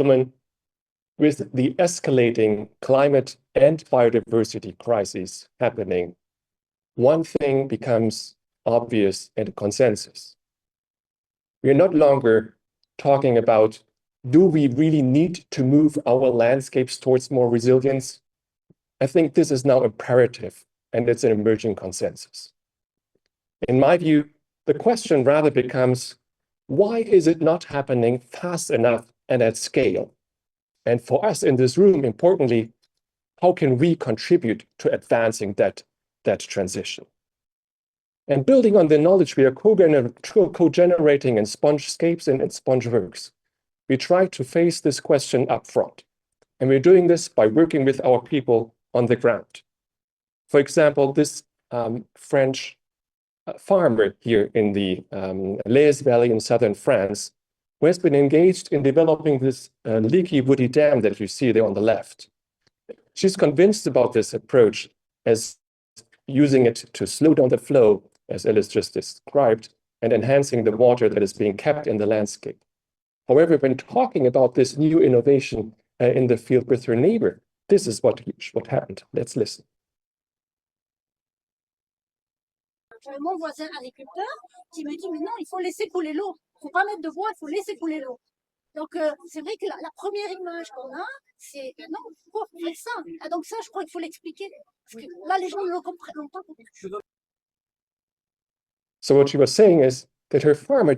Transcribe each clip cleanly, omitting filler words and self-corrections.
gentlemen, with the escalating climate and biodiversity crises happening, one thing becomes obvious and a consensus. We are not longer talking about, do we really need to move our landscapes towards more resilience? I think this is now imperative, and it's an emerging consensus. In my view, the question rather becomes, why is it not happening fast enough and at scale? And for us in this room, importantly, how can we contribute to advancing that transition? And building on the knowledge we are co-generating in Spongescapes and in SpongeWorks, we try to face this question up front. And we're doing this by working with our people on the ground. For example, this French farmer here in the Lez Valley in southern France, who has been engaged in developing this leaky woody dam that you see there on the left. She's convinced about this approach as using it to slow down the flow, as Alice just described, and enhancing the water that is being kept in the landscape. However, when talking about this new innovation in the field with her neighbor, this is what happened. Let's listen. Mon voisin agriculteur qui me dit mais non, il faut laisser couler l'eau. Il ne faut pas mettre de bois, il faut laisser couler l'eau. Donc c'est vrai que la première image qu'on a, c'est non, pourquoi faire ça? Ah, donc ça, je crois qu'il faut l'expliquer. Parce que là, les gens ne le comprennent pas. So what she was saying is that her farmer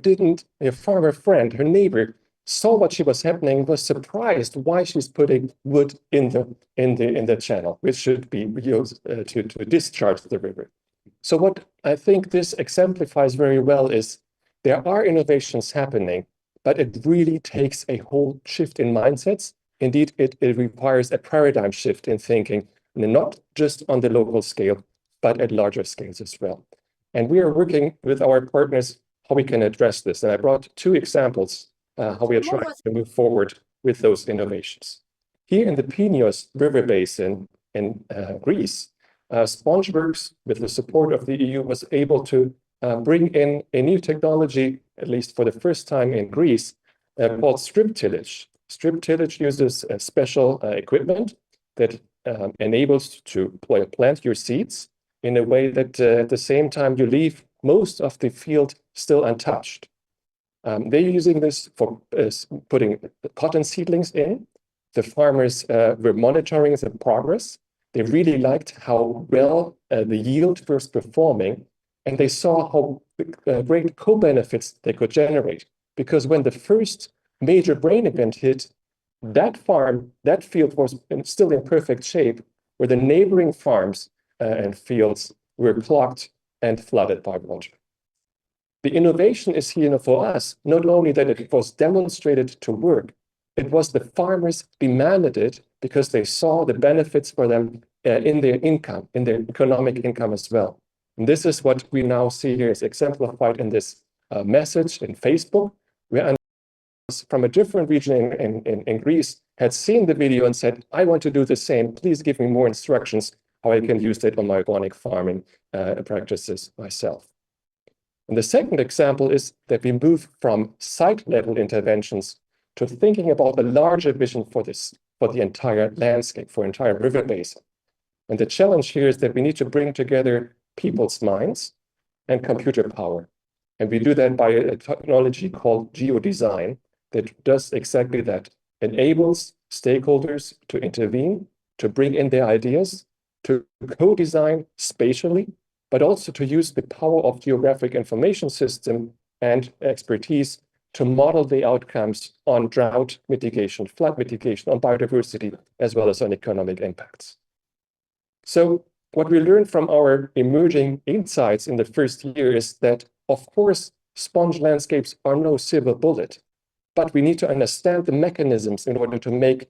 friend, her neighbor, saw what she was happening, was surprised why she's putting wood in the channel, which should be used to discharge the river. So what I think this exemplifies very well is there are innovations happening, but it really takes a whole shift in mindsets. Indeed, it requires a paradigm shift in thinking, not just on the local scale, but at larger scales as well. And we are working with our partners how we can address this. And I brought two examples how we are trying to move forward with those innovations. Here in the Pineos River Basin in Greece, SpongeWorks, with the support of the EU, was able to bring in a new technology, at least for the first time in Greece, called strip tillage. Strip tillage uses special equipment that enables to plant your seeds in a way that at the same time you leave most of the field still untouched. They're using this for putting cotton seedlings in. The farmers were monitoring the progress. They really liked how well the yield was performing, and they saw how great co-benefits they could generate. Because when the first major rain event hit, that field was still in perfect shape, where the neighboring farms and fields were clogged and flooded by water. The innovation is here for us, not only that it was demonstrated to work, it was the farmers demanded it because they saw the benefits for them in their income, in their economic income as well. And this is what we now see here is exemplified in this message in Facebook, where from a different region in Greece had seen the video and said, I want to do the same. Please give me more instructions how I can use that on my organic farming practices myself. And the second example is that we move from site-level interventions to thinking about a larger vision for the entire landscape, for entire river basin. And the challenge here is that we need to bring together people's minds and computer power. And we do that by a technology called geodesign that does exactly that, enables stakeholders to intervene, to bring in their ideas, to co-design spatially, but also to use the power of geographic information system and expertise to model the outcomes on drought mitigation, flood mitigation, on biodiversity, as well as on economic impacts. So what we learned from our emerging insights in the first year is that, of course, sponge landscapes are no silver bullet, but we need to understand the mechanisms in order to make,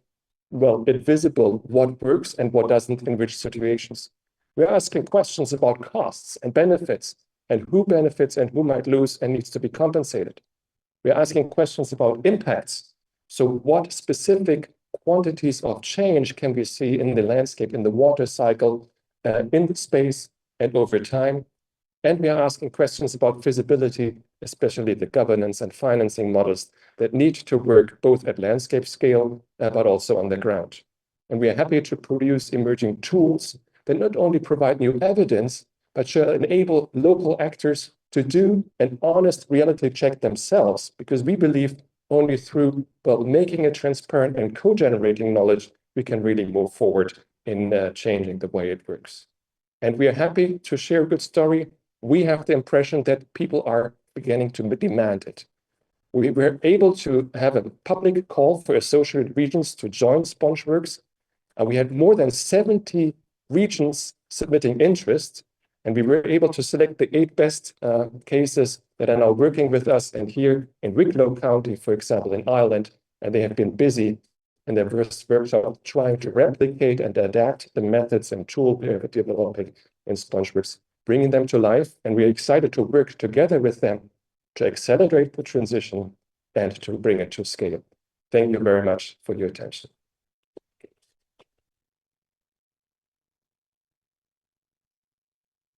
well, it visible what works and what doesn't in which situations. We're asking questions about costs and benefits and who benefits and who might lose and needs to be compensated. We're asking questions about impacts. So what specific quantities of change can we see in the landscape, in the water cycle, in the space and over time? And we are asking questions about feasibility especially the governance and financing models that need to work both at landscape scale, but also on the ground. And we are happy to produce emerging tools that not only provide new evidence, but shall enable local actors to do an honest reality check themselves, because we believe only through making it transparent and co-generating knowledge, we can really move forward in changing the way it works. And we are happy to share a good story. We have the impression that people are beginning to demand it. We were able to have a public call for associated regions to join SpongeWorks. We had more than 70 regions submitting interest, and we were able to select the 8 best cases that are now working with us. And here in Wicklow County, for example, in Ireland, and they have been busy in their first workshop trying to replicate and adapt the methods and tools we are developing in SpongeWorks, bringing them to life. And we're excited to work together with them to accelerate the transition and to bring it to scale. Thank you very much for your attention.